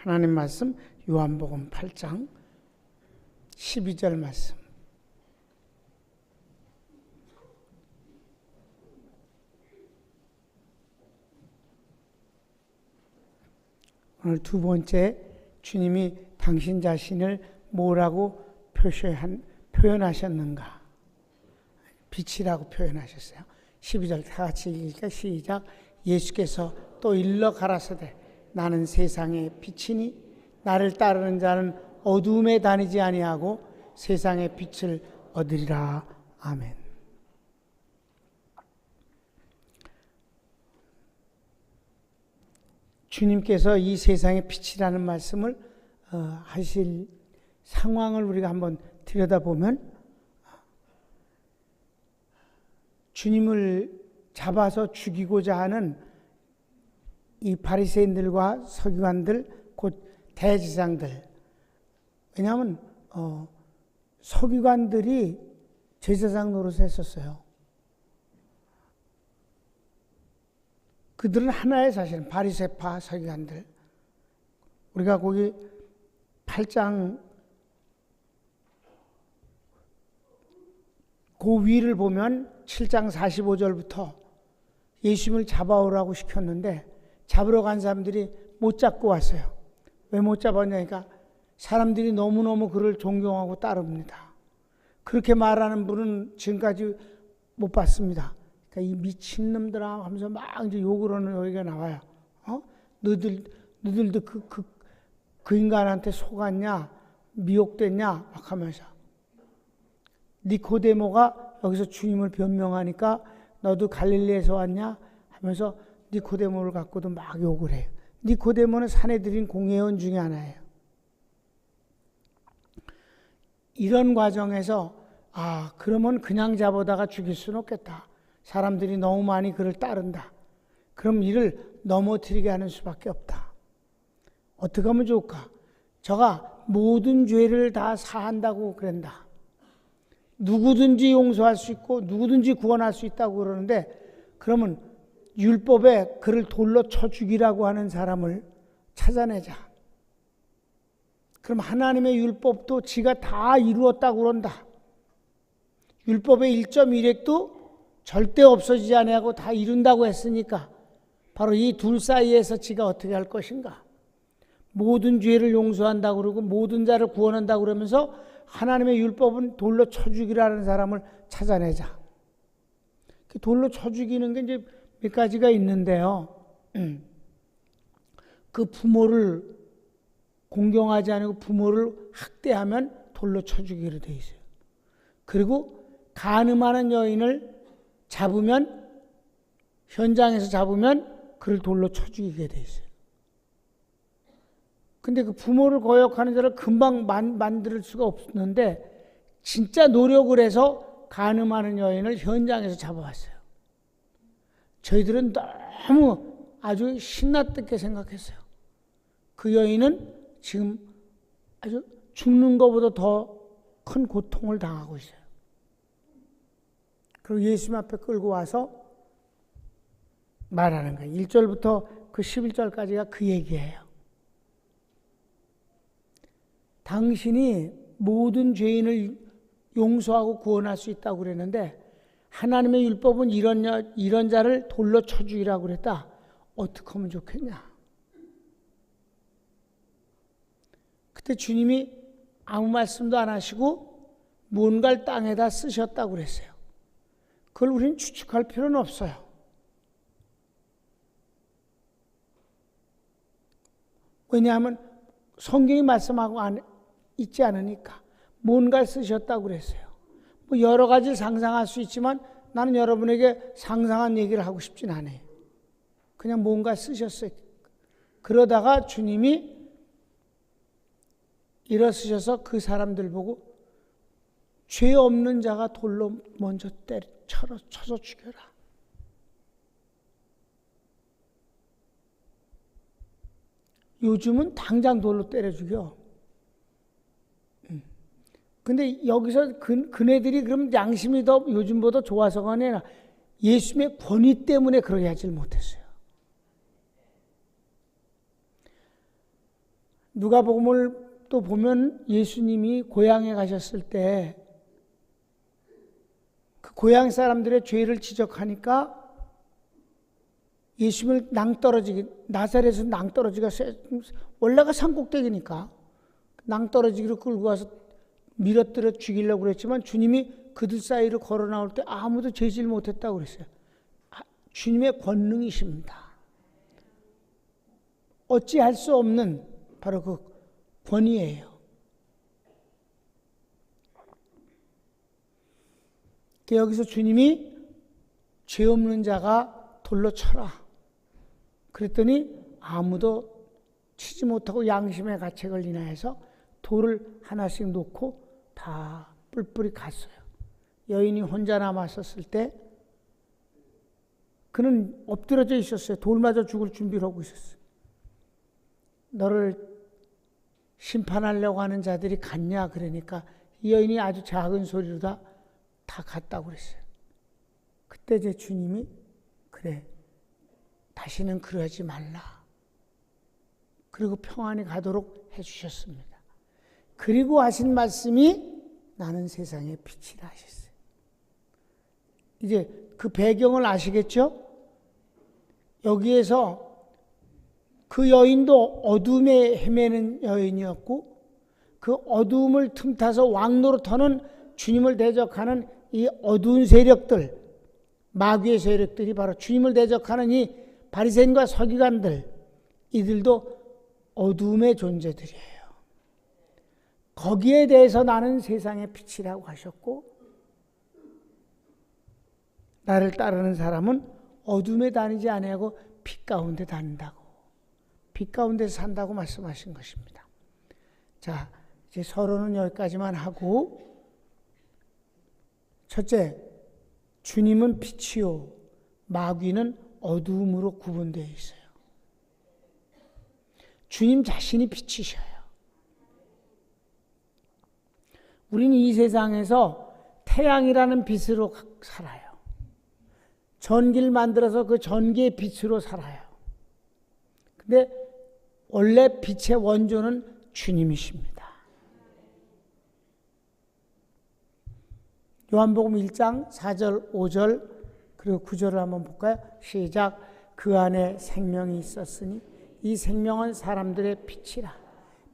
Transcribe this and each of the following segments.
하나님 말씀 요한복음 8장 12절 말씀. 오늘 두 번째, 주님이 당신 자신을 뭐라고 표현하셨는가? 빛이라고 표현하셨어요. 12절 다 같이 읽으니까 시작. 예수께서 또 일러 가라사대 나는 세상의 빛이니 나를 따르는 자는 어두움에 다니지 아니하고 세상의 빛을 얻으리라. 아멘. 주님께서 이 세상의 빛이라는 말씀을 하실 상황을 우리가 한번 들여다보면, 주님을 잡아서 죽이고자 하는 이 바리새인들과 서기관들, 곧 대제사장들, 왜냐하면 서기관들이 제사장 노릇을 했었어요. 그들은 하나의 사실은 바리새파 서기관들. 우리가 거기 8장 그 위를 보면 7장 45절부터 예수님을 잡아오라고 시켰는데 잡으러 간 사람들이 못 잡고 왔어요. 왜 못 잡았냐니까 사람들이 너무너무 그를 존경하고 따릅니다. 그렇게 말하는 분은 지금까지 못 봤습니다. 그러니까 이 미친놈들아 하면서 막 이제 욕을 하는 얘기가 나와요. 너희들도 그 인간한테 속았냐? 미혹됐냐? 막 하면서. 니코데모가 여기서 주님을 변명하니까 너도 갈릴리에서 왔냐? 하면서 니코데모를 갖고도 막 욕을 해요. 니코데모는 사내들인 공회원 중에 하나예요. 이런 과정에서 그러면 그냥 잡아다가 죽일 수는 없겠다. 사람들이 너무 많이 그를 따른다. 그럼 이를 넘어뜨리게 하는 수밖에 없다. 어떻게 하면 좋을까? 저가 모든 죄를 다 사한다고 그런다. 누구든지 용서할 수 있고 누구든지 구원할 수 있다고 그러는데, 그러면 율법에 그를 돌로 쳐 죽이라고 하는 사람을 찾아내자. 그럼 하나님의 율법도 지가 다 이루었다고 그런다. 율법의 1.1획도 절대 없어지지 아니하고 다 이룬다고 했으니까 바로 이 둘 사이에서 지가 어떻게 할 것인가? 모든 죄를 용서한다고 그러고 모든 자를 구원한다고 그러면서 하나님의 율법은 돌로 쳐 죽이라는 사람을 찾아내자. 돌로 쳐 죽이는 게 이제 몇 가지가 있는데요. 그 부모를 공경하지 않고 부모를 학대하면 돌로 쳐 죽이기로 돼 있어요. 그리고 간음하는 여인을 잡으면, 현장에서 잡으면 그를 돌로 쳐 죽이게 돼 있어요. 근데 그 부모를 거역하는 자를 금방 만들 수가 없는데 진짜 노력을 해서 간음하는 여인을 현장에서 잡아왔어요. 저희들은 너무 아주 신났게 생각했어요. 그 여인은 지금 아주 죽는 것보다 더 큰 고통을 당하고 있어요. 그리고 예수님 앞에 끌고 와서 말하는 거예요. 1절부터 그 11절까지가 그 얘기예요. 당신이 모든 죄인을 용서하고 구원할 수 있다고 그랬는데 하나님의 율법은 이런 자를 돌로 쳐 죽이라고 그랬다. 어떻게 하면 좋겠냐? 그때 주님이 아무 말씀도 안 하시고 뭔가를 땅에다 쓰셨다고 그랬어요. 그걸 우리는 추측할 필요는 없어요. 왜냐하면 성경이 말씀하고 있지 않으니까 뭔가를 쓰셨다고 그랬어요. 뭐 여러 가지를 상상할 수 있지만 나는 여러분에게 상상한 얘기를 하고 싶진 않아요. 그냥 뭔가 쓰셨어요. 그러다가 주님이 일어서셔서 그 사람들 보고 죄 없는 자가 돌로 먼저 쳐서 죽여라. 요즘은 당장 돌로 때려 죽여. 근데 여기서 그네들이 그럼 양심이 더 요즘보다 좋아서가 아니라 예수님의 권위 때문에 그러게 하질 못했어요. 누가복음을 또 보면 예수님이 고향에 가셨을 때 그 고향 사람들의 죄를 지적하니까 예수님을 나사렛에서 낭떠러지가 원래가 산꼭대기니까 낭떠러지기로 끌고 와서 밀어뜨려 죽이려고 그랬지만 주님이 그들 사이를 걸어 나올 때 아무도 죄질 못했다고 그랬어요. 주님의 권능이십니다. 어찌할 수 없는 바로 그 권위예요. 여기서 주님이 죄 없는 자가 돌로 쳐라. 그랬더니 아무도 치지 못하고 양심의 가책을 인하여서 돌을 하나씩 놓고 다 뿔뿔이 갔어요. 여인이 혼자 남았었을 때 그는 엎드려져 있었어요. 돌 맞아 죽을 준비를 하고 있었어요. 너를 심판하려고 하는 자들이 갔냐? 그러니까 이 여인이 아주 작은 소리로 다 갔다고 그랬어요. 그때 제 주님이 그래, 다시는 그러지 말라. 그리고 평안히 가도록 해주셨습니다. 그리고 하신 말씀이 나는 세상의 빛이라 하셨어요. 이제 그 배경을 아시겠죠? 여기에서 그 여인도 어둠에 헤매는 여인이었고 그 어둠을 틈타서 왕노릇하는 주님을 대적하는 이 어두운 세력들, 마귀의 세력들이 바로 주님을 대적하는 이 바리새인과 서기관들, 이들도 어둠의 존재들이에요. 거기에 대해서 나는 세상의 빛이라고 하셨고 나를 따르는 사람은 어둠에 다니지 아니하고 빛 가운데 다닌다고, 빛 가운데서 산다고 말씀하신 것입니다. 자, 이제 서론은 여기까지만 하고, 첫째, 주님은 빛이요 마귀는 어두움으로 구분되어 있어요. 주님 자신이 빛이셔요. 우리는 이 세상에서 태양이라는 빛으로 살아요. 전기를 만들어서 그 전기의 빛으로 살아요. 근데 원래 빛의 원조는 주님이십니다. 요한복음 1장 4절, 5절 그리고 9절을 한번 볼까요? 시작. 그 안에 생명이 있었으니 이 생명은 사람들의 빛이라.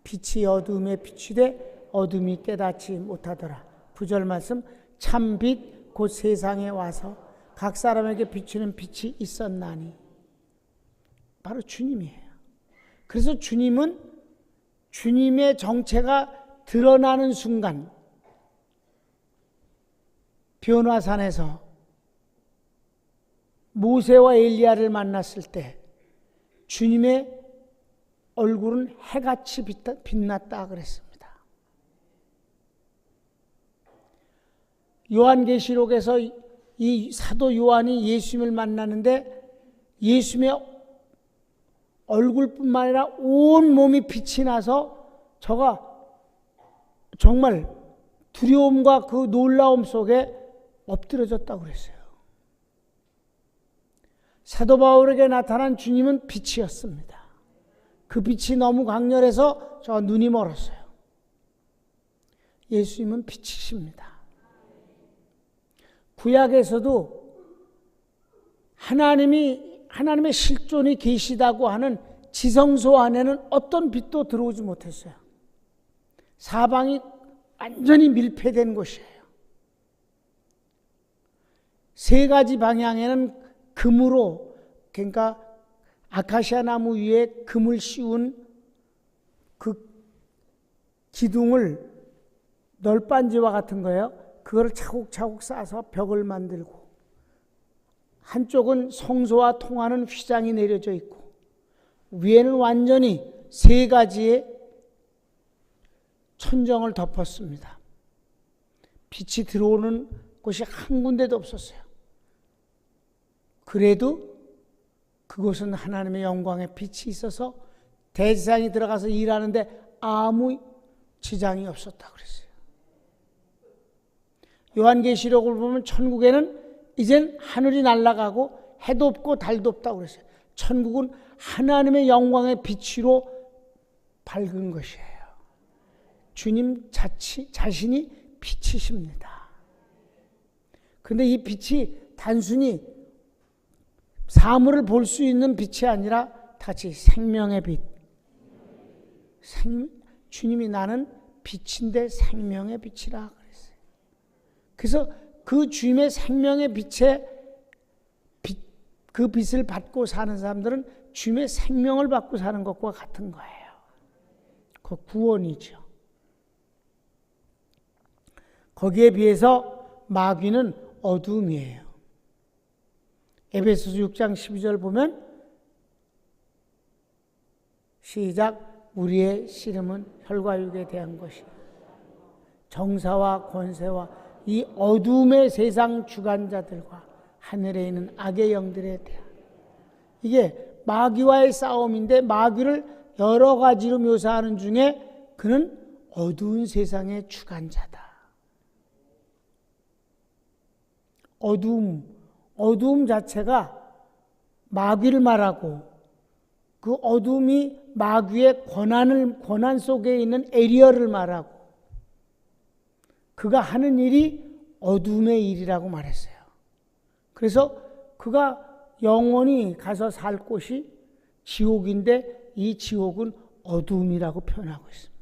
빛이 어둠에 비추되 어둠이 깨닫지 못하더라. 9절 말씀. 참 빛 곧 세상에 와서 각 사람에게 비추는 빛이 있었나니. 바로 주님이에요. 그래서 주님은 주님의 정체가 드러나는 순간 변화산에서 모세와 엘리야를 만났을 때 주님의 얼굴은 해같이 빛났다 그랬습니다. 요한계시록에서 이 사도 요한이 예수님을 만나는데 예수님의 얼굴뿐만 아니라 온 몸이 빛이 나서 저가 정말 두려움과 그 놀라움 속에 엎드려졌다고 그랬어요. 사도 바울에게 나타난 주님은 빛이었습니다. 그 빛이 너무 강렬해서 저 눈이 멀었어요. 예수님은 빛이십니다. 구약에서도 하나님의 실존이 계시다고 하는 지성소 안에는 어떤 빛도 들어오지 못했어요. 사방이 완전히 밀폐된 곳이에요. 세 가지 방향에는 금으로, 그러니까 아카시아 나무 위에 금을 씌운 그 기둥을 널빤지와 같은 거예요. 그걸 차곡차곡 쌓아서 벽을 만들고, 한쪽은 성소와 통하는 휘장이 내려져 있고 위에는 완전히 세 가지의 천정을 덮었습니다. 빛이 들어오는 곳이 한 군데도 없었어요. 그래도 그곳은 하나님의 영광의 빛이 있어서 대지상이 들어가서 일하는데 아무 지장이 없었다고 그랬어요. 요한계시록을 보면 천국에는 이젠 하늘이 날아가고 해도 없고 달도 없다고 그랬어요. 천국은 하나님의 영광의 빛으로 밝은 것이에요. 주님 자신이 빛이십니다. 그런데 이 빛이 단순히 사물을 볼 수 있는 빛이 아니라 같이 생명의 빛. 주님이 나는 빛인데 생명의 빛이라 그랬어요. 그래서 그 주님의 생명의 그 빛을 받고 사는 사람들은 주님의 생명을 받고 사는 것과 같은 거예요. 그 구원이죠. 거기에 비해서 마귀는 어둠이에요. 에베소서 6장 12절 보면 시작. 우리의 씨름은 혈과 육에 대한 것이 정사와 권세와 이 어둠의 세상 주관자들과 하늘에 있는 악의 영들에 대한 이게 마귀와의 싸움인데 마귀를 여러 가지로 묘사하는 중에 그는 어두운 세상의 주관자다. 어두움 자체가 마귀를 말하고 그 어둠이 마귀의 권한 속에 있는 에리어를 말하고 그가 하는 일이 어둠의 일이라고 말했어요. 그래서 그가 영원히 가서 살 곳이 지옥인데 이 지옥은 어둠이라고 표현하고 있습니다.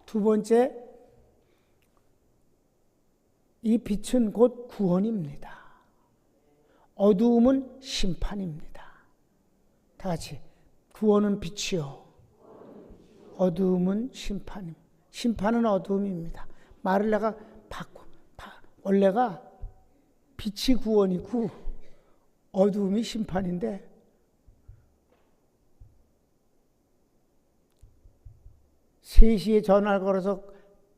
두 번째, 이 빛은 곧 구원입니다. 어두움은 심판입니다. 다 같이 구원은 빛이요 어두움은 심판입니다. 심판은 어두움입니다. 말을 내가 원래가 빛이 구원이고 어두움이 심판인데 세시에 전화를 걸어서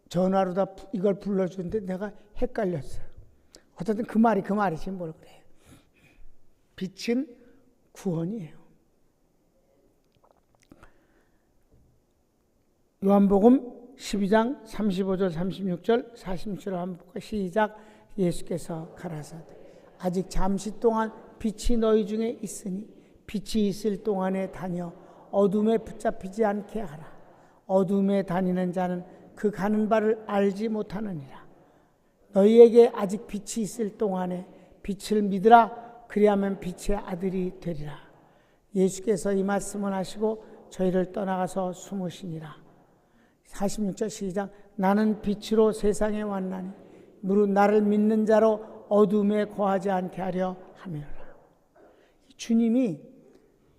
전화로 다 이걸 불러주는데 내가 헷갈렸어요. 어쨌든 그 말이지 뭘 그래요. 빛은 구원이에요. 요한복음 12장 35절 36절 46절 한번 볼까요? 시작. 예수께서 가라사대 아직 잠시 동안 빛이 너희 중에 있으니 빛이 있을 동안에 다녀 어둠에 붙잡히지 않게 하라. 어둠에 다니는 자는 그 가는 바를 알지 못하느니라. 너희에게 아직 빛이 있을 동안에 빛을 믿으라. 그리하면 빛의 아들이 되리라. 예수께서 이 말씀을 하시고 저희를 떠나가서 숨으시니라. 46절 시작. 나는 빛으로 세상에 왔나니 무릇 나를 믿는 자로 어둠에 거하지 않게 하려 함이라. 주님이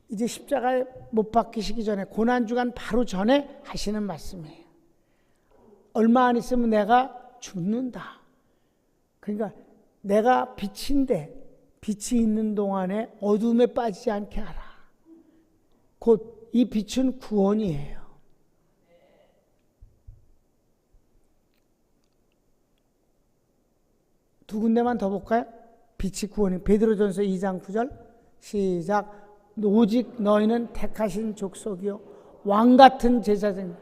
이제 십자가에 못 박히시기 전에 고난주간 바로 전에 하시는 말씀이에요. 얼마 안 있으면 내가 죽는다. 그러니까 내가 빛인데 빛이 있는 동안에 어둠에 빠지지 않게 하라. 곧 이 빛은 구원이에요. 두 군데만 더 볼까요? 빛이 구원이 베드로전서 2장 9절 시작. 오직 너희는 택하신 족속이요 왕같은 제사장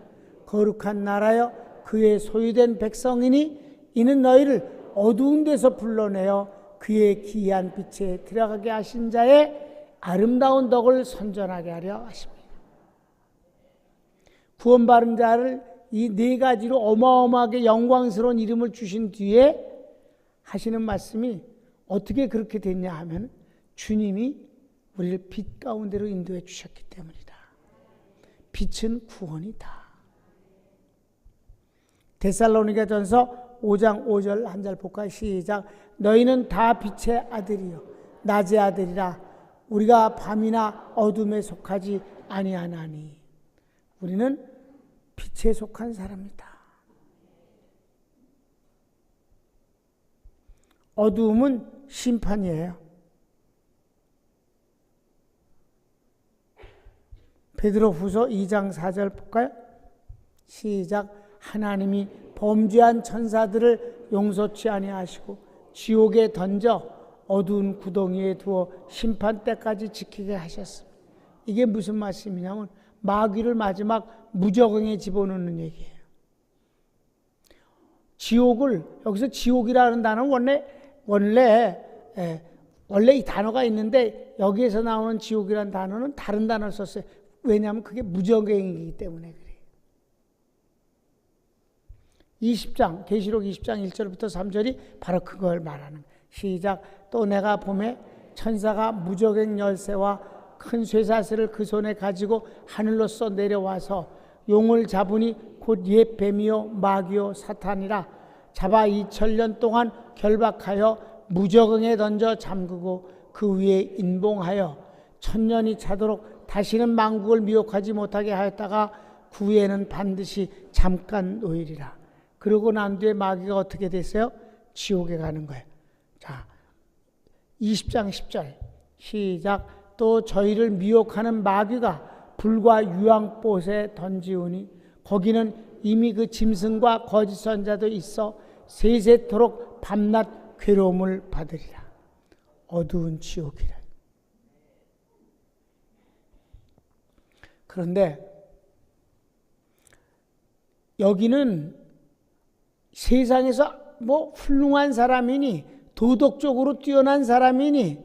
거룩한 나라여 그의 소유된 백성이니 이는 너희를 어두운 데서 불러내어 그의 기이한 빛에 들어가게 하신 자의 아름다운 덕을 선전하게 하려 하십니다. 구원받은 자를 이 네 가지로 어마어마하게 영광스러운 이름을 주신 뒤에 하시는 말씀이 어떻게 그렇게 됐냐 하면 주님이 우리를 빛 가운데로 인도해 주셨기 때문이다. 빛은 구원이다. 데살로니가전서 5장 5절 한 절 볼까요? 시작. 너희는 다 빛의 아들이요 낮의 아들이라. 우리가 밤이나 어둠에 속하지 아니하나니. 우리는 빛에 속한 사람이다. 어두움은 심판이에요. 베드로후서 2장 4절 볼까요? 시작. 하나님이 범죄한 천사들을 용서치 아니하시고 지옥에 던져 어두운 구덩이에 두어 심판 때까지 지키게 하셨습니다. 이게 무슨 말씀이냐면 마귀를 마지막 무저갱에 집어넣는 얘기예요. 지옥을 여기서 지옥이라는 단어는 원래 원래 이 단어가 있는데 여기에서 나오는 지옥이라는 단어는 다른 단어를 썼어요. 왜냐하면 그게 무적행이기 때문에 그래요. 20장 계시록 20장 1절부터 3절이 바로 그걸 말하는 거예요. 시작. 또 내가 보매 천사가 무적행 열쇠와 큰 쇠사슬을 그 손에 가지고 하늘로서 내려와서 용을 잡으니 곧 옛 뱀이요 마귀요 사탄이라. 잡아 2000년 동안 결박하여 무적응에 던져 잠그고 그 위에 인봉하여 1000년이 차도록 다시는 만국을 미혹하지 못하게 하였다가 그 후에는 반드시 잠깐 놓이리라. 그러고 난 뒤에 마귀가 어떻게 됐어요? 지옥에 가는 거예요. 자, 20장 10절 시작. 또 저희를 미혹하는 마귀가 불과 유황봇에 던지우니 거기는 이미 그 짐승과 거짓 선자도 있어 세세토록 밤낮 괴로움을 받으리라. 어두운 지옥이라. 그런데 여기는 세상에서 뭐 훌륭한 사람이니 도덕적으로 뛰어난 사람이니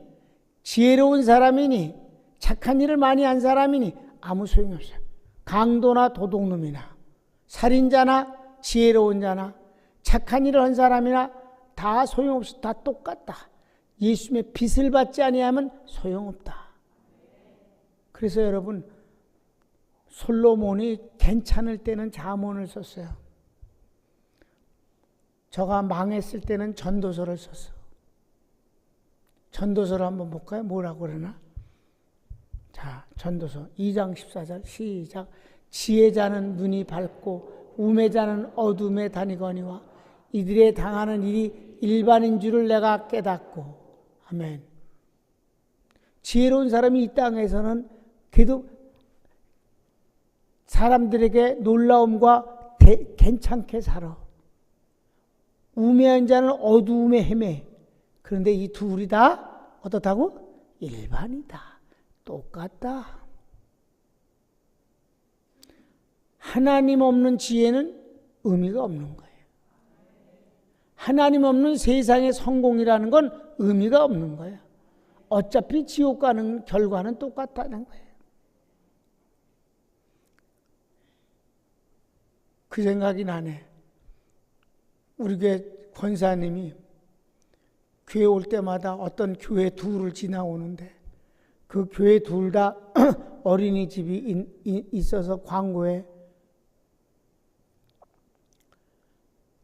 지혜로운 사람이니 착한 일을 많이 한 사람이니 아무 소용이 없어요. 강도나 도둑놈이나 살인자나 지혜로운 자나 착한 일을 한 사람이나 다 소용없이 다 똑같다. 예수님의 빛을 받지 아니하면 소용없다. 그래서 여러분 솔로몬이 괜찮을 때는 잠언을 썼어요. 저가 망했을 때는 전도서를 썼어. 전도서를 한번 볼까요? 뭐라고 그러나? 자, 전도서 2장 14절 시작. 지혜자는 눈이 밝고 우매자는 어둠에 다니거니와 이들의 당하는 일이 일반인 줄을 내가 깨닫고. 아멘. 지혜로운 사람이 이 땅에서는 그래도 사람들에게 놀라움과 괜찮게 살아. 우매한 자는 어두움에 헤매. 그런데 이 둘이 다 어떻다고? 일반이다. 똑같다. 하나님 없는 지혜는 의미가 없는 거예요. 하나님 없는 세상의 성공이라는 건 의미가 없는 거예요. 어차피 지옥 가는 결과는 똑같다는 거예요. 그 생각이 나네. 우리 교회 권사님이 교회 올 때마다 어떤 교회 둘을 지나오는데 그 교회 둘 다 어린이집이 있어서 광고에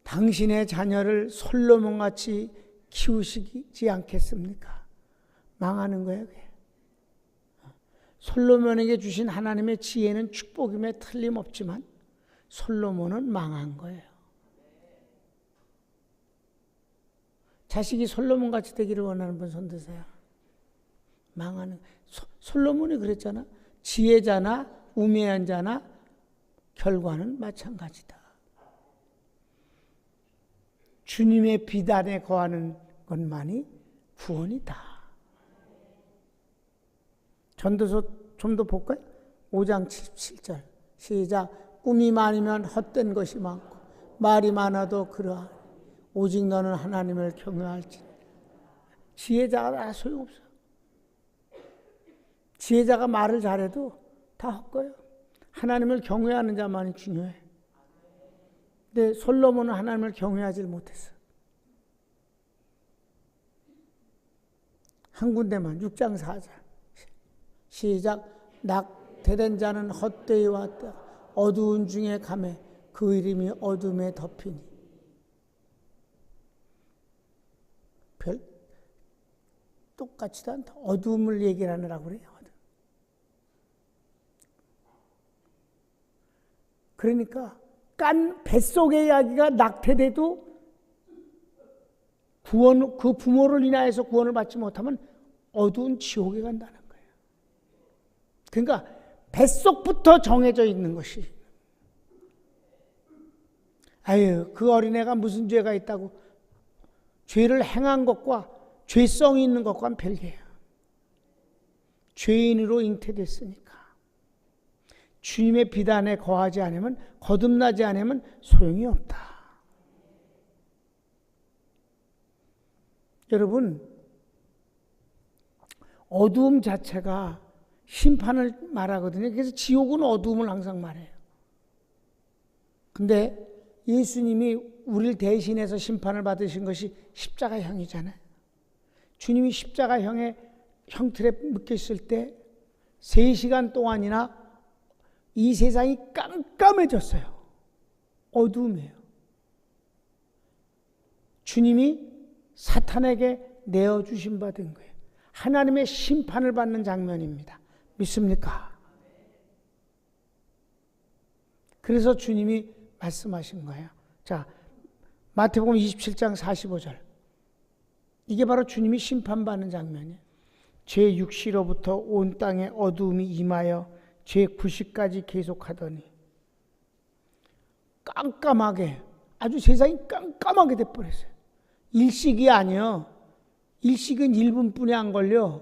당신의 자녀를 솔로몬같이 키우시지 않겠습니까? 망하는 거예요. 그게. 솔로몬에게 주신 하나님의 지혜는 축복임에 틀림없지만 솔로몬은 망한 거예요. 자식이 솔로몬같이 되기를 원하는 분 손드세요. 망하는. 솔로몬이 그랬잖아. 지혜자나 우매한 자나 결과는 마찬가지다. 주님의 비단에 거하는 것만이 구원이다. 전도서 좀 더 볼까요? 5장 17절 시작. 꿈이 많으면 헛된 것이 많고 말이 많아도 그러하니 오직 너는 하나님을 경외할지. 지혜자가 다 소용없어. 지혜자가 말을 잘해도 다 헛거예요. 하나님을 경외하는 자만이 중요해. 근데 솔로몬은 하나님을 경외하지 못했어. 한 군데만 6장 4절 시작. 낙태된 자는 헛되이 왔다. 어두운 중에 가매 그 이름이 어둠에 덮이니. 똑같지도 않다. 어둠을 얘기를 하느라고 그래요. 그러니까 뱃속의 아기가 낙태돼도 그 부모를 인하여서 구원을 받지 못하면 어두운 지옥에 간다는 거예요. 그러니까 뱃속부터 정해져 있는 것이. 아유, 그 어린애가 무슨 죄가 있다고. 죄를 행한 것과 죄성이 있는 것과는 별개예요. 죄인으로 잉태됐으니까. 주님의 비단에 거하지 않으면, 거듭나지 않으면 소용이 없다. 여러분, 어두움 자체가 심판을 말하거든요. 그래서 지옥은 어두움을 항상 말해요. 근데 예수님이 우리를 대신해서 심판을 받으신 것이 십자가형이잖아요. 주님이 십자가형의 형틀에 묶였을 때 3시간 동안이나 이 세상이 깜깜해졌어요. 어두움이에요. 주님이 사탄에게 내어주신 바 된 거예요. 하나님의 심판을 받는 장면입니다. 믿습니까? 그래서 주님이 말씀하신 거예요. 자, 마태복음 27장 45절. 이게 바로 주님이 심판받는 장면이에요. 제 육시로부터 온 땅에 어두움이 임하여 제 90까지 계속하더니 깜깜하게, 아주 세상이 깜깜하게 돼버렸어요. 일식이 아니요. 일식은 1분뿐이 안 걸려.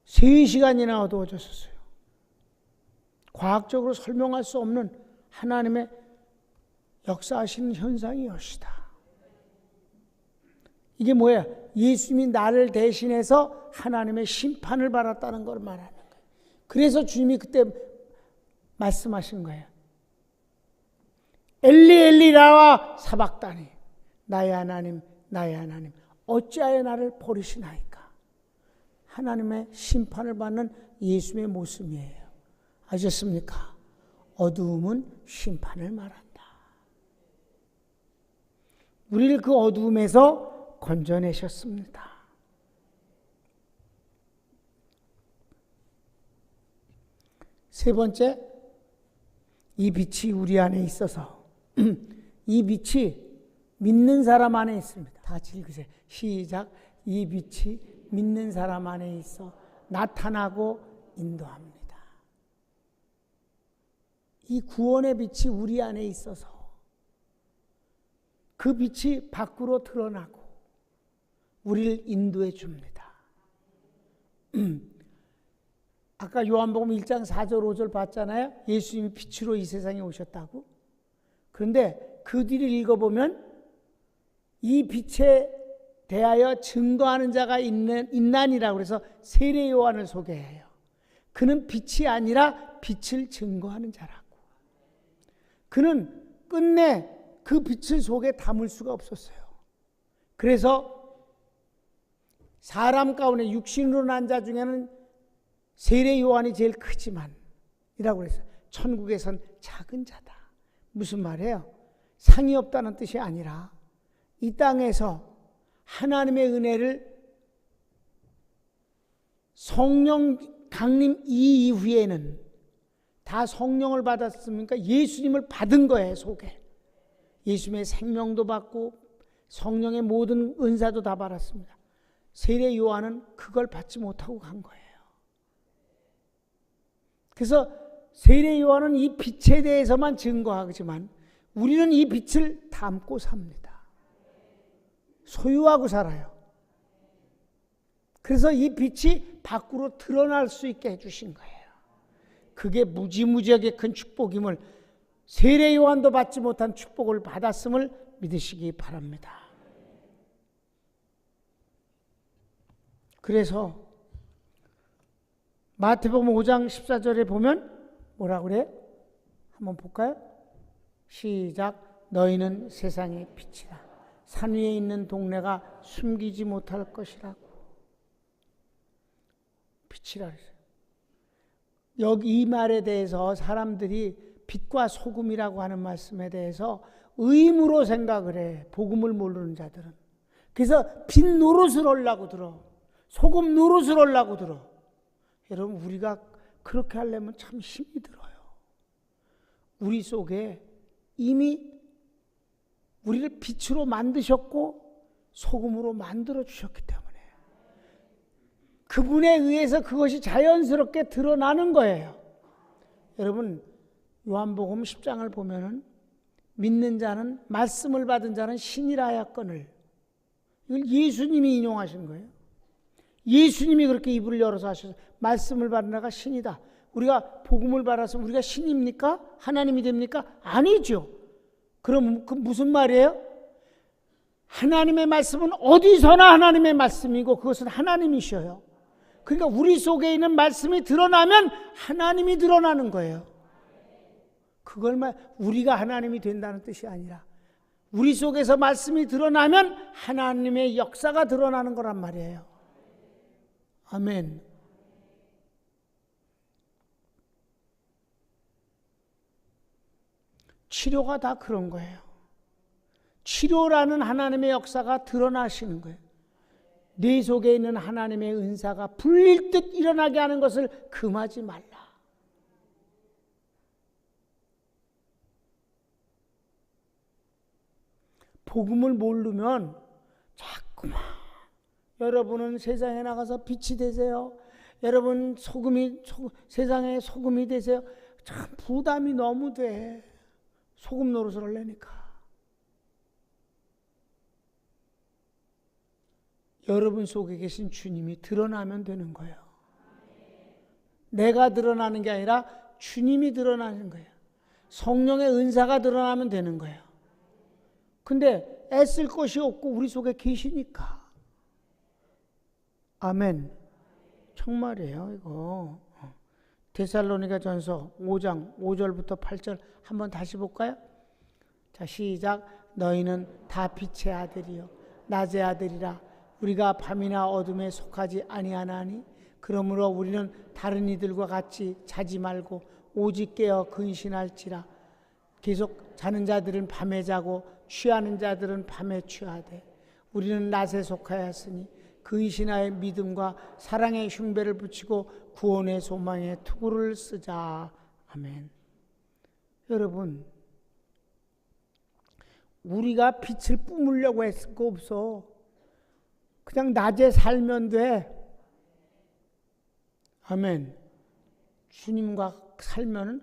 3시간이나 어두워졌었어요. 과학적으로 설명할 수 없는 하나님의 역사하시는 현상이었다. 이게 뭐야? 예수님이 나를 대신해서 하나님의 심판을 받았다는 걸 말하는 거예요. 그래서 주님이 그때 말씀하신 거예요. 엘리 엘리 라마 사박다니, 나의 하나님 나의 하나님 어찌하여 나를 버리시나이까. 하나님의 심판을 받는 예수님의 모습이에요. 아셨습니까? 어두움은 심판을 말한다. 우리를 그 어두움에서 건져내셨습니다. 세 번째, 이 빛이 우리 안에 있어서 이 빛이 믿는 사람 안에 있습니다. 다 같이 읽으세요. 시작. 이 빛이 믿는 사람 안에 있어 나타나고 인도합니다. 이 구원의 빛이 우리 안에 있어서 그 빛이 밖으로 드러나고 우리를 인도해 줍니다. 아까 요한복음 1장 4절 5절 봤잖아요. 예수님이 빛으로 이 세상에 오셨다고. 그런데 그 뒤를 읽어보면 이 빛에 대하여 증거하는 자가 있나니라고 그래서 세례 요한을 소개해요. 그는 빛이 아니라 빛을 증거하는 자라고. 그는 끝내 그 빛을 속에 담을 수가 없었어요. 그래서 사람 가운데 육신으로 난 자 중에는 세례 요한이 제일 크지만 이라고 그랬어요. 천국에선 작은 자다. 무슨 말이에요? 상이 없다는 뜻이 아니라 이 땅에서 하나님의 은혜를 성령 강림 이후에는 다 성령을 받았습니까? 예수님을 받은 거예요. 속에 예수님의 생명도 받고 성령의 모든 은사도 다 받았습니다. 세례 요한은 그걸 받지 못하고 간 거예요. 그래서 세례 요한은 이 빛에 대해서만 증거하지만 우리는 이 빛을 담고 삽니다. 소유하고 살아요. 그래서 이 빛이 밖으로 드러날 수 있게 해주신 거예요. 그게 무지무지하게 큰 축복임을, 세례 요한도 받지 못한 축복을 받았음을 믿으시기 바랍니다. 그래서 마태복음 5장 14절에 보면 뭐라 그래? 한번 볼까요? 시작. 너희는 세상의 빛이라. 산 위에 있는 동네가 숨기지 못할 것이라고. 빛이라 그랬어요. 여기 이 말에 대해서 사람들이 빛과 소금이라고 하는 말씀에 대해서 의무로 생각을 해. 복음을 모르는 자들은. 그래서 빛 노릇을 하려고 들어. 소금 노릇을 하려고 들어. 여러분, 우리가 그렇게 하려면 참 힘이 들어요. 우리 속에 이미 우리를 빛으로 만드셨고 소금으로 만들어 주셨기 때문에 그분에 의해서 그것이 자연스럽게 드러나는 거예요. 여러분, 요한복음 10장을 보면은 믿는 자는, 말씀을 받은 자는 신이라 하였거늘. 이걸 예수님이 인용하신 거예요. 예수님이 그렇게 입을 열어서 하셔서 말씀을 받은 자가 신이다. 우리가 복음을 받아서 우리가 신입니까? 하나님이 됩니까? 아니죠. 그럼 그 무슨 말이에요? 하나님의 말씀은 어디서나 하나님의 말씀이고 그것은 하나님이셔요. 그러니까 우리 속에 있는 말씀이 드러나면 하나님이 드러나는 거예요. 그걸 우리가 하나님이 된다는 뜻이 아니라 우리 속에서 말씀이 드러나면 하나님의 역사가 드러나는 거란 말이에요. 아멘. 치료가 다 그런 거예요. 치료라는 하나님의 역사가 드러나시는 거예요. 내 속에 있는 하나님의 은사가 불릴 듯 일어나게 하는 것을 금하지 말라. 복음을 모르면 자꾸만 여러분은 세상에 나가서 빛이 되세요. 여러분 세상에 소금이 되세요. 참 부담이 너무 돼. 소금 노릇을 하려니까. 여러분 속에 계신 주님이 드러나면 되는 거예요. 내가 드러나는 게 아니라 주님이 드러나는 거예요. 성령의 은사가 드러나면 되는 거예요. 근데 애쓸 것이 없고 우리 속에 계시니까. 아멘. 정말이에요 이거. 데살로니가전서 5장 5절부터 8절 한번 다시 볼까요? 자, 시작. 너희는 다 빛의 아들이요 낮의 아들이라. 우리가 밤이나 어둠에 속하지 아니하나니 그러므로 우리는 다른 이들과 같이 자지 말고 오직 깨어 근신할지라. 계속 자는 자들은 밤에 자고 취하는 자들은 밤에 취하되 우리는 낮에 속하였으니 근신하여 믿음과 사랑의 흉배를 붙이고 구원의 소망에 투구를 쓰자. 아멘. 여러분, 우리가 빛을 뿜으려고 했을 거 없어. 그냥 낮에 살면 돼. 아멘. 주님과 살면은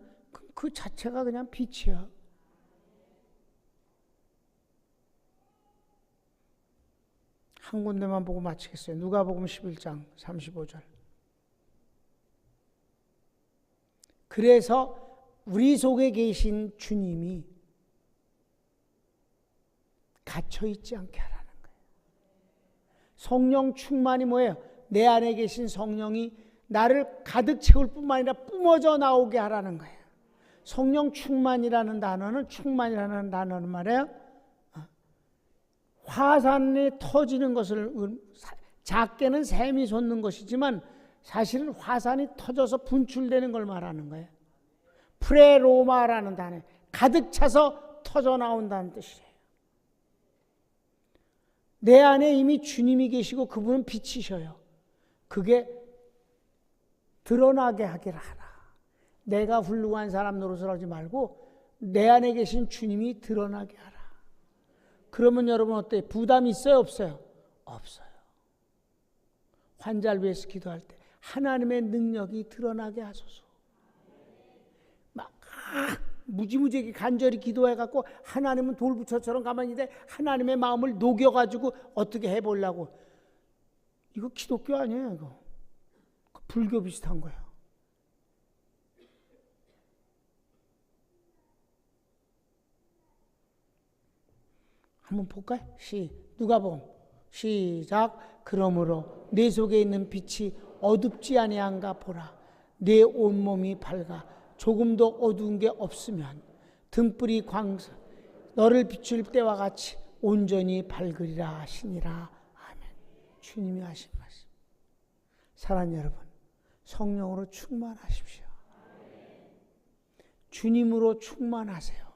그 자체가 그냥 빛이야. 한 군데만 보고 마치겠어요. 누가복음 11장 35절. 그래서 우리 속에 계신 주님이 갇혀있지 않게 하라는 거예요. 성령 충만이 뭐예요? 내 안에 계신 성령이 나를 가득 채울 뿐만 아니라 뿜어져 나오게 하라는 거예요. 성령 충만이라는 단어는 말이에요. 화산이 터지는 것을 작게는 샘이 솟는 것이지만 사실은 화산이 터져서 분출되는 걸 말하는 거예요. 프레로마라는 단어, 가득 차서 터져 나온다는 뜻이에요. 내 안에 이미 주님이 계시고 그분은 빛이셔요. 그게 드러나게 하기를 하라. 내가 훌륭한 사람 노릇을 하지 말고 내 안에 계신 주님이 드러나게 하라. 그러면 여러분 어때요? 부담이 있어요? 없어요? 없어요. 환자를 위해서 기도할 때 하나님의 능력이 드러나게 하소서. 막 무지무지하게 간절히 기도해갖고 하나님은 돌부처처럼 가만히 있는데 하나님의 마음을 녹여가지고 어떻게 해보려고. 이거 기독교 아니에요. 이거 불교 비슷한 거예요. 한번 볼까요? 누가복음 시작. 그러므로 내 속에 있는 빛이 어둡지 아니한가 보라. 내 온몸이 밝아 조금도 어두운 게 없으면 등불이 너를 비출 때와 같이 온전히 밝으리라 하시니라. 아멘. 주님이 하신 말씀. 사랑하는 여러분, 성령으로 충만하십시오. 주님으로 충만하세요.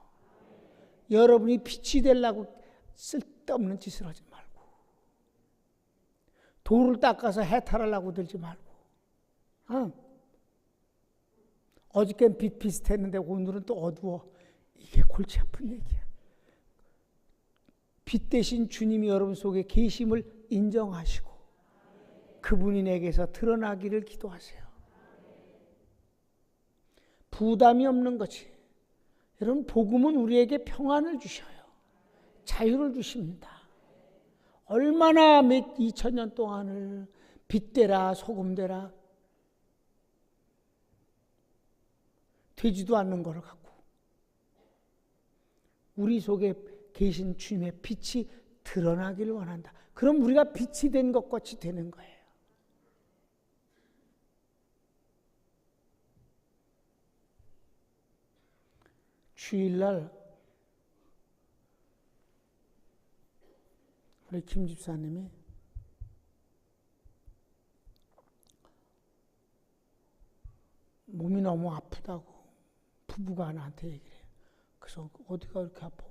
여러분이 빛이 되려고 쓸데없는 짓을 하지 말고, 돌을 닦아서 해탈하려고 들지 말고. 어저께는 빛 비슷했는데 오늘은 또 어두워. 이게 골치 아픈 얘기야. 빛 대신 주님이 여러분 속에 계심을 인정하시고 그분이 내게서 드러나기를 기도하세요. 부담이 없는 거지. 여러분, 복음은 우리에게 평안을 주셔요. 자유를 주십니다. 얼마나 2000년 동안을 빛되라 소금되라 되지도 않는 것을 갖고 우리 속에 계신 주님의 빛이 드러나기를 원한다. 그럼 우리가 빛이 된 것 같이 되는 거예요. 주일날 우리 김 집사님이 몸이 너무 아프다고 부부가 나한테 얘기를 해요. 그래서 어디가 이렇게 아파?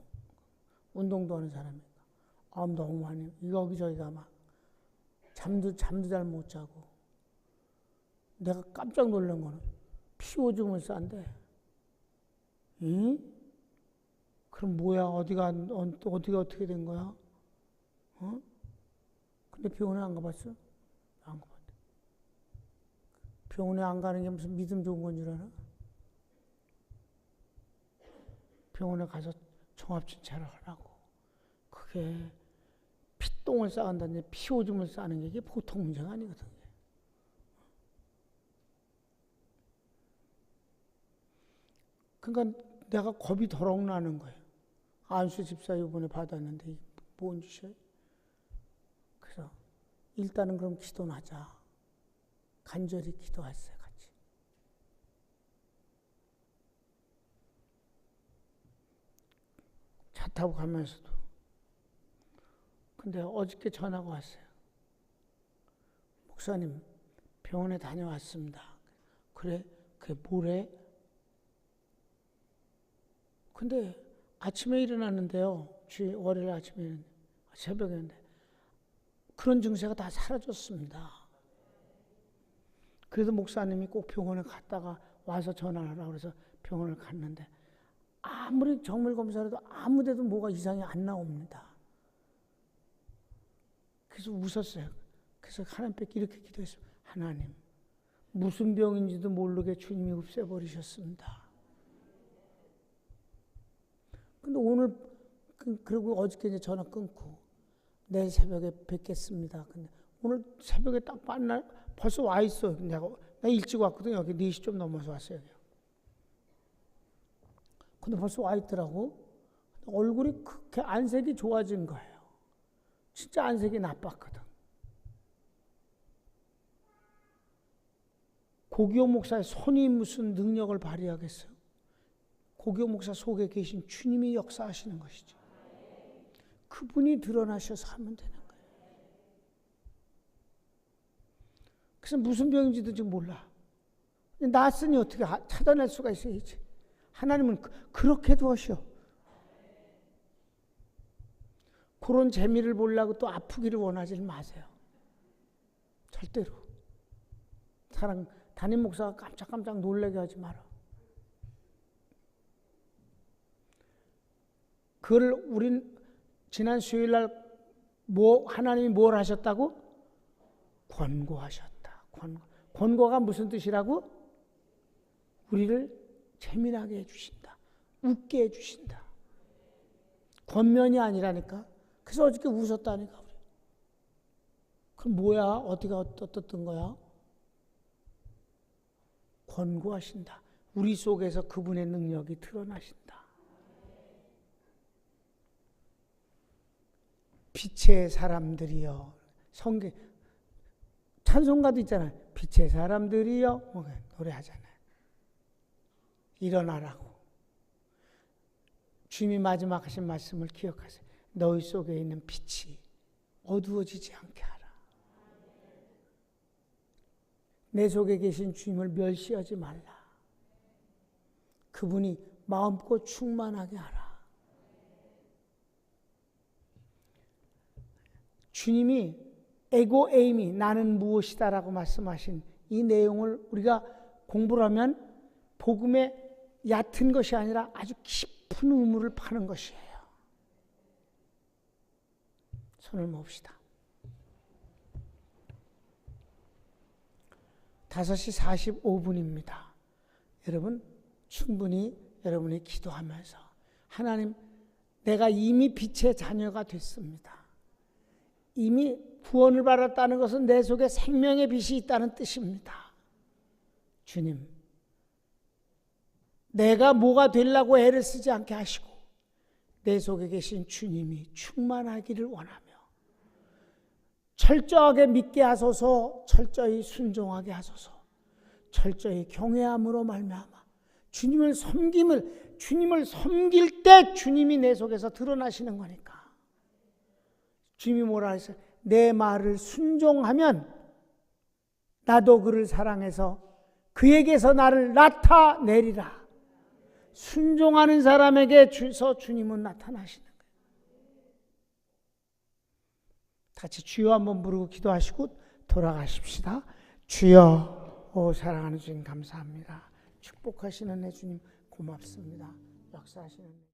운동도 하는 사람이니까. 너무 많이 여기저기가 막 잠도 잘 못 자고. 내가 깜짝 놀란 거는 피 오줌을 싼대. 응? 그럼 뭐야? 어디가 어떻게 된 거야? 근데 병원에 안 가봤어? 안 가봤대. 병원에 안 가는 게 무슨 믿음 좋은 건 줄 알아? 병원에 가서 종합진찰을 하라고. 그게 피똥을 쌓은다는데 피 오줌을 싸는 게 이게 보통 문제가 아니거든. 그러니까 내가 겁이 더럭 나는 거예요. 안수 집사 이번에 받았는데 뭔 짓이에요? 그래서 일단은 그럼 기도는 하자. 간절히 기도했어요, 같이. 차 타고 가면서도. 근데 어저께 전화가 왔어요. 목사님, 병원에 다녀왔습니다. 그래? 그게 뭐래? 근데 아침에 일어났는데요. 월요일 아침에 새벽이었는데 그런 증세가 다 사라졌습니다. 그래도 목사님이 꼭 병원에 갔다가 와서 전화를 하라고 그래서 병원을 갔는데 아무리 정밀 검사를 해도 아무 데도 뭐가 이상이 안 나옵니다. 그래서 웃었어요. 그래서 하나님께 이렇게 기도했어요. 하나님, 무슨 병인지도 모르게 주님이 없애버리셨습니다. 근데 오늘, 그리고 어저께 이제 전화 끊고, 내일 새벽에 뵙겠습니다. 근데 오늘 새벽에 딱 만날, 벌써 와 있어. 내가 일찍 왔거든요. 여기 4시 좀 넘어서 왔어요. 근데 벌써 와 있더라고. 얼굴이 그렇게 안색이 좋아진 거예요. 진짜 안색이 나빴거든. 고기호 목사의 손이 무슨 능력을 발휘하겠어요? 고기호 목사 속에 계신 주님이 역사하시는 것이죠. 그분이 드러나셔서 하면 되는 거예요. 그래서 무슨 병인지도 지금 몰라. 낯으니 어떻게 찾아낼 수가 있어야지. 하나님은 그렇게도 하셔. 그런 재미를 보려고 또 아프기를 원하지 마세요. 절대로. 담임 목사가 깜짝깜짝 놀라게 하지 마라. 그걸 우린 지난 수요일날 하나님이 뭘 하셨다고? 권고하셨다. 권고가 무슨 뜻이라고? 우리를 재미나게 해주신다. 웃게 해주신다. 권면이 아니라니까. 그래서 어저께 웃었다니까. 우리. 그럼 뭐야? 어디가 어떻던 거야? 권고하신다. 우리 속에서 그분의 능력이 드러나신다. 빛의 사람들이여. 찬송가도 있잖아요. 빛의 사람들이여. 노래하잖아요. 일어나라고. 주님이 마지막 하신 말씀을 기억하세요. 너희 속에 있는 빛이 어두워지지 않게 하라. 내 속에 계신 주님을 멸시하지 말라. 그분이 마음껏 충만하게 하라. 주님이 에고 에이미, 나는 무엇이다라고 말씀하신 이 내용을 우리가 공부를 하면 복음의 얕은 것이 아니라 아주 깊은 의무를 파는 것이에요. 손을 모읍시다. 5시 45분입니다. 여러분 충분히 여러분이 기도하면서 하나님, 내가 이미 빛의 자녀가 됐습니다. 이미 구원을 받았다는 것은 내 속에 생명의 빛이 있다는 뜻입니다. 주님, 내가 뭐가 되려고 애를 쓰지 않게 하시고 내 속에 계신 주님이 충만하기를 원하며 철저하게 믿게 하소서, 철저히 순종하게 하소서, 철저히 경외함으로 말미암아 주님을 섬길 때 주님이 내 속에서 드러나시는 거니까. 주님이 뭐라 했어요? 내 말을 순종하면 나도 그를 사랑해서 그에게서 나를 나타내리라. 순종하는 사람에게서 주님은 나타나시는 거예요. 같이 주여 한번 부르고 기도하시고 돌아가십시다. 주여, 오 사랑하는 주님 감사합니다. 축복하시는 내 주님 고맙습니다. 역사하시는